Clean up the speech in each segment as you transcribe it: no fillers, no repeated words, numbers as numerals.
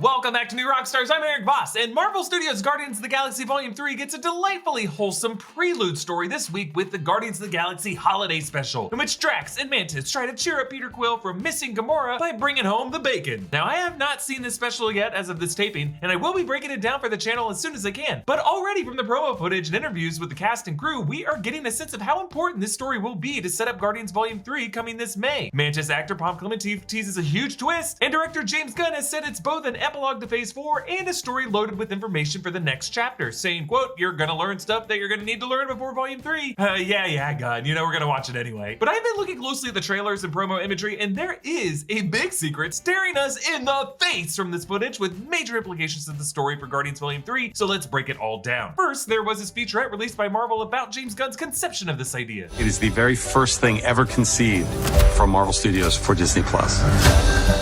Welcome back to New Rockstars. I'm Erik Voss, and Marvel Studios' Guardians of the Galaxy Volume 3 gets a delightfully wholesome prelude story this week with the Guardians of the Galaxy Holiday Special, in which Drax and Mantis try to cheer up Peter Quill from missing Gamora by bringing home the bacon. Now, I have not seen this special yet as of this taping, and I will be breaking it down for the channel as soon as I can. But already from the promo footage and interviews with the cast and crew, we are getting a sense of how important this story will be to set up Guardians Volume 3 coming this May. Mantis actor Pom Klementieff teases a huge twist, and director James Gunn has said it's both an epilogue to Phase 4 and a story loaded with information for the next chapter, saying, quote, "You're gonna learn stuff that you're gonna need to learn before Volume 3. Yeah, Gunn, you know we're gonna watch it anyway. But I've been looking closely at the trailers and promo imagery, and there is a big secret staring us in the face from this footage with major implications to the story for Guardians Volume 3, so let's break it all down. First, there was this featurette released by Marvel about James Gunn's conception of this idea. It is the very first thing ever conceived from Marvel Studios for Disney+.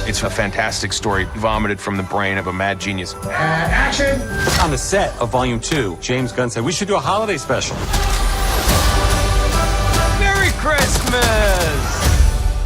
It's a fantastic story, vomited from the brain of a mad genius. Action! On the set of Volume 2, James Gunn said, we should do a holiday special. Merry Christmas!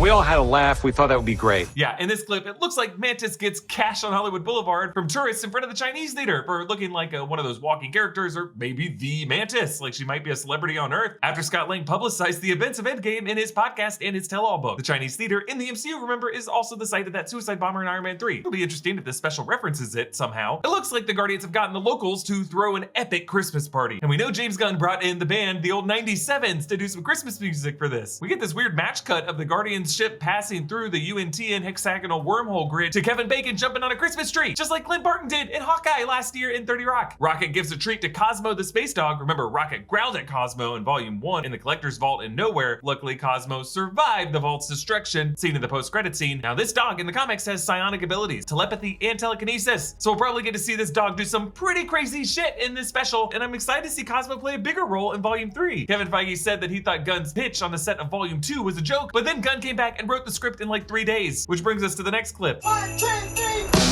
We all had a laugh. We thought that would be great. Yeah, in this clip, it looks like Mantis gets cash on Hollywood Boulevard from tourists in front of the Chinese theater for looking like one of those walking characters, or maybe the Mantis, like she might be a celebrity on Earth. After Scott Lang publicized the events of Endgame in his podcast and his tell-all book. The Chinese theater in the MCU, remember, is also the site of that suicide bomber in Iron Man 3. It'll be interesting if this special references it somehow. It looks like the Guardians have gotten the locals to throw an epic Christmas party. And we know James Gunn brought in the band, the old 97s, to do some Christmas music for this. We get this weird match cut of the Guardians ship passing through the UNTN hexagonal wormhole grid to Kevin Bacon jumping on a Christmas tree, just like Clint Barton did in Hawkeye last year in 30 Rock. Rocket gives a treat to Cosmo the space dog. Remember, Rocket growled at Cosmo in Volume 1 in the Collector's Vault in Nowhere. Luckily, Cosmo survived the vault's destruction, seen in the post-credit scene. Now, this dog in the comics has psionic abilities, telepathy, and telekinesis, so we'll probably get to see this dog do some pretty crazy shit in this special, and I'm excited to see Cosmo play a bigger role in Volume 3. Kevin Feige said that he thought Gunn's pitch on the set of Volume 2 was a joke, but then Gunn came back and wrote the script in like 3 days, which brings us to the next clip. 1, 2, 3.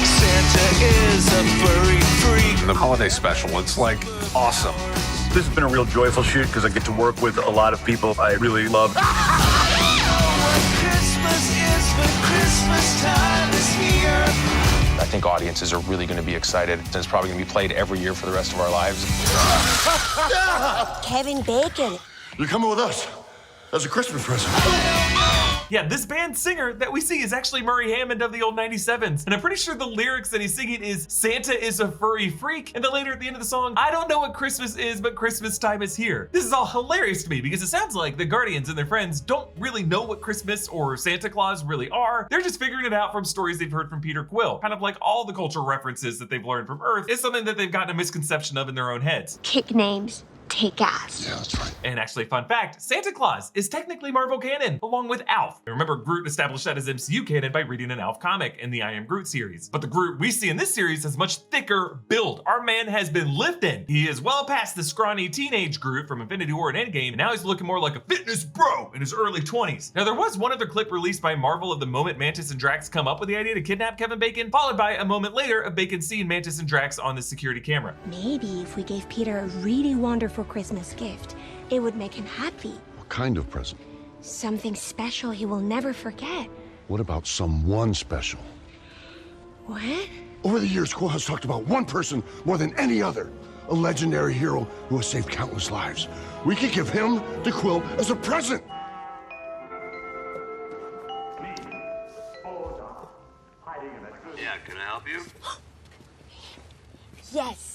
Santa is a furry freak. The holiday special, it's like awesome. This has been a real joyful shoot because I get to work with a lot of people I really love. Christmas is, but Christmas time is here. I think audiences are really going to be excited, and it's probably going to be played every year for the rest of our lives. Kevin Bacon. You're coming with us. That's a Christmas present. Yeah, this band singer that we see is actually Murray Hammond of the old 97s. And I'm pretty sure the lyrics that he's singing is Santa is a furry freak. And then later at the end of the song, I don't know what Christmas is, but Christmas time is here. This is all hilarious to me because it sounds like the Guardians and their friends don't really know what Christmas or Santa Claus really are. They're just figuring it out from stories they've heard from Peter Quill. Kind of like all the cultural references that they've learned from Earth is something that they've gotten a misconception of in their own heads. Kick names. Take ass. Yeah, that's right. And actually, fun fact, Santa Claus is technically Marvel canon, along with Alf. And remember, Groot established that as MCU canon by reading an Alf comic in the I Am Groot series. But the Groot we see in this series has much thicker build. Our man has been lifting. He is well past the scrawny teenage Groot from Infinity War and Endgame, and now he's looking more like a fitness bro in his early 20s. Now, there was one other clip released by Marvel of the moment Mantis and Drax come up with the idea to kidnap Kevin Bacon, followed by a moment later of Bacon seeing Mantis and Drax on the security camera. Maybe if we gave Peter a really wonderful Christmas gift, it would make him happy. What kind of present? Something special he will never forget. What about someone special? What? Over the years, Quill has talked about one person more than any other. A legendary hero who has saved countless lives. We could give him to Quill as a present. Yeah, can I help you? Yes.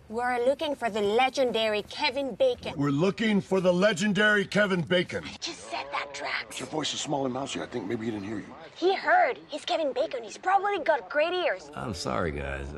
We're looking for the legendary Kevin Bacon. We're looking for the legendary Kevin Bacon. I just said that, Drax. Your voice is small and mousy. I think maybe he didn't hear you. He heard. He's Kevin Bacon. He's probably got great ears. I'm sorry, guys.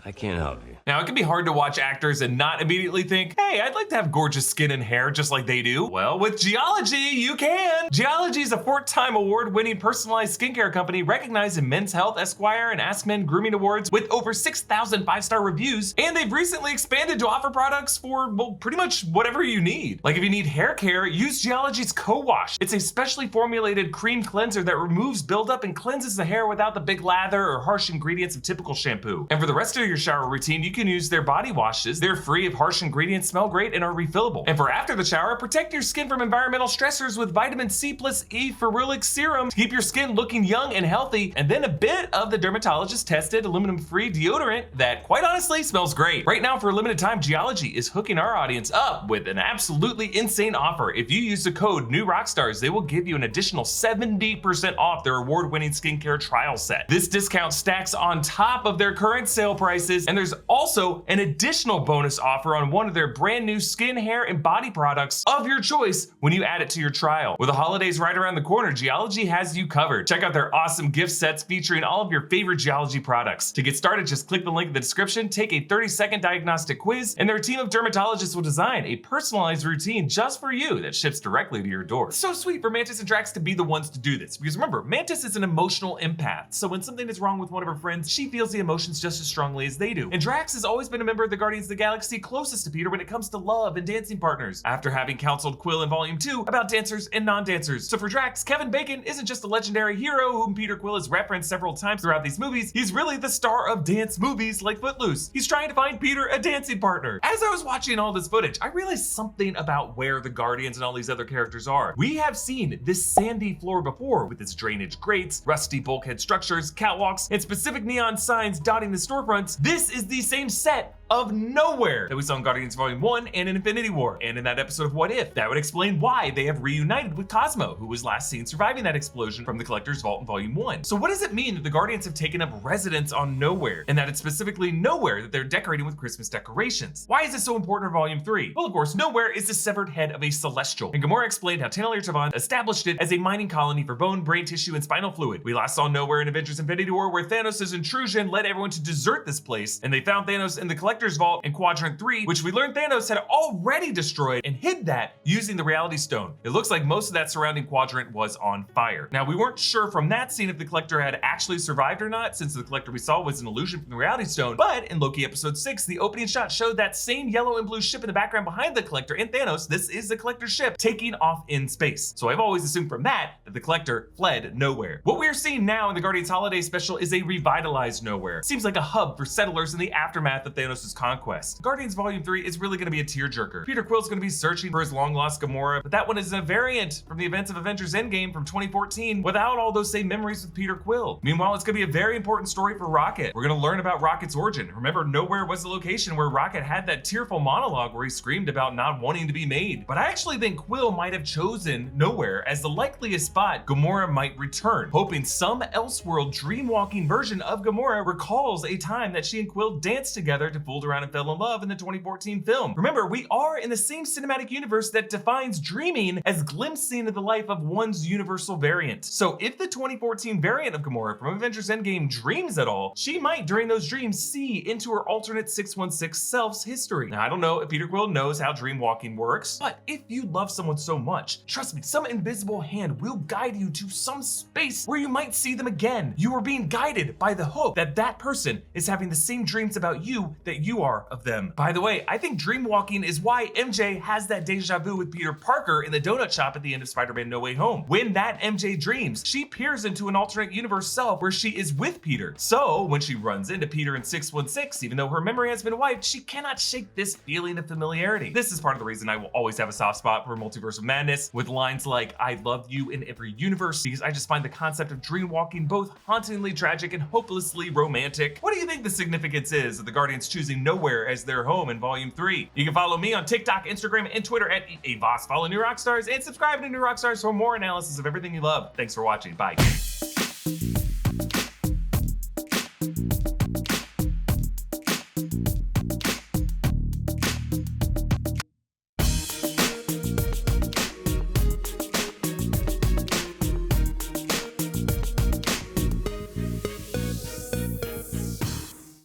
I can't help you. Now, it can be hard to watch actors and not immediately think, hey, I'd like to have gorgeous skin and hair just like they do. Well, with Geology, you can. Geology is a 4-time award-winning personalized skincare company recognized in Men's Health, Esquire, and Ask Men Grooming Awards with over 6,000 5-star reviews. And they've recently expanded to offer products for, well, pretty much whatever you need. Like if you need hair care, use Geology's Co-Wash. It's a specially formulated cream cleanser that removes buildup and cleanses the hair without the big lather or harsh ingredients of typical shampoo. And for the rest of your shower routine, you can use their body washes. They're free of harsh ingredients, smell great, and are refillable. And for after the shower, protect your skin from environmental stressors with vitamin C plus E ferulic serum to keep your skin looking young and healthy, and then a bit of the dermatologist tested aluminum-free deodorant that quite honestly smells great. Right now, for a limited time, Geology is hooking our audience up with an absolutely insane offer. If you use the code NEWROCKSTARS, they will give you an additional 70% off their award-winning skincare trial set. This discount stacks on top of their current sale prices, and there's also an additional bonus offer on one of their brand new skin, hair, and body products of your choice when you add it to your trial. With the holidays right around the corner, Geology has you covered. Check out their awesome gift sets featuring all of your favorite Geology products. To get started, just click the link in the description, take a 30-second diagnostic quiz, and their team of dermatologists will design a personalized routine just for you that ships directly to your door. It's so sweet for Mantis and Drax to be the ones to do this, because remember, Mantis is an emotional empath, so when something is wrong with one of her friends, she feels the emotions just as strongly as they do. And Drax has always been a member of the Guardians of the Galaxy closest to Peter when it comes to love and dancing partners, after having counseled Quill in Volume 2 about dancers and non-dancers. So for Drax, Kevin Bacon isn't just a legendary hero whom Peter Quill has referenced several times throughout these movies, he's really the star of dance movies like Footloose. He's trying to find Peter a dancing partner. As I was watching all this footage, I realized something about where the Guardians and all these other characters are. We have seen this sandy floor before with its drainage grates, rusty bulkhead structures, catwalks, and specific neon signs dotting the storefronts. This is the same set of Nowhere that we saw in Guardians Volume 1 and in Infinity War, and in that episode of What If. That would explain why they have reunited with Cosmo, who was last seen surviving that explosion from the Collector's Vault in Volume 1. So what does it mean that the Guardians have taken up residence on Nowhere, and that it's specifically Nowhere that they're decorating with Christmas decorations? Why is this so important for Volume 3? Well, of course, Nowhere is the severed head of a Celestial, and Gamora explained how Tannelir Tavon established it as a mining colony for bone, brain tissue, and spinal fluid. We last saw Nowhere in Avengers Infinity War, where Thanos' intrusion led everyone to desert this place, and they found Thanos in the Collector's Vault in Quadrant 3, which we learned Thanos had already destroyed and hid that using the Reality Stone. It looks like most of that surrounding quadrant was on fire. Now, we weren't sure from that scene if the Collector had actually survived or not, since the Collector we saw was an illusion from the Reality Stone, but in Loki Episode 6, the opening shot showed that same yellow and blue ship in the background behind the Collector and Thanos. This is the Collector's ship taking off in space. So I've always assumed from that the Collector fled Nowhere. What we're seeing now in the Guardians Holiday Special is a revitalized Nowhere. It seems like a hub for settlers in the aftermath of Thanos' conquest. Guardians Volume 3 is really going to be a tearjerker. Peter Quill's going to be searching for his long-lost Gamora, but that one is a variant from the events of Avengers Endgame from 2014 without all those same memories with Peter Quill. Meanwhile, it's going to be a very important story for Rocket. We're going to learn about Rocket's origin. Remember, Nowhere was the location where Rocket had that tearful monologue where he screamed about not wanting to be made. But I actually think Quill might have chosen Nowhere as the likeliest spot Gamora might return, hoping some Elseworld dream-walking version of Gamora recalls a time that she and Quill danced together to fool around and fell in love in the 2014 film. Remember, we are in the same cinematic universe that defines dreaming as glimpsing into the life of one's universal variant. So if the 2014 variant of Gamora from Avengers Endgame dreams at all, she might during those dreams see into her alternate 616 self's history. Now, I don't know if Peter Quill knows how dream walking works, but if you love someone so much, trust me, some invisible hand will guide you to some space where you might see them again. You are being guided by the hope that that person is having the same dreams about you that you are of them. By the way, I think dream walking is why MJ has that deja vu with Peter Parker in the donut shop at the end of Spider-Man No Way Home. When that MJ dreams, she peers into an alternate universe self where she is with Peter. So when she runs into Peter in 616, even though her memory has been wiped, she cannot shake this feeling of familiarity. This is part of the reason I will always have a soft spot for Multiverse of Madness, with lines like, "I love you in every universe," because I just find the concept of dream walking both hauntingly tragic and hopelessly romantic. What do you think the significance is of the Guardians choosing Nowhere as their home in Volume 3? You can follow me on TikTok, Instagram, and Twitter at Erik Voss. Follow New Rockstars and subscribe to New Rockstars for more analysis of everything you love. Thanks for watching. Bye.